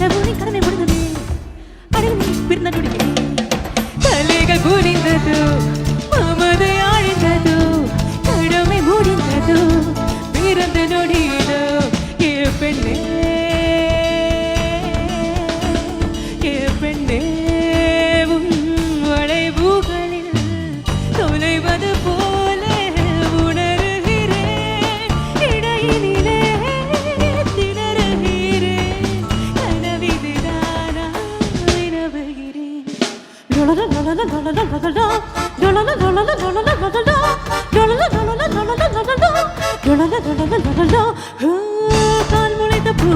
கடவுளின் கடமை முடிந்ததே அடல் பிறந்த நொடியே தலைகள் குனிந்தது மமதை ஆழ்ந்தது கடமை முடிந்தது பிறந்த நொடியதோ ஏ பெண்ணே ஏ பெண்ணே உன் வளைவுகளில் தொலைவது போல உணர்கிறேன் இடையினிலே திணறுகிறேன் கனவிதுதானா வினவுகிறேன் கால் முளைத்த பூ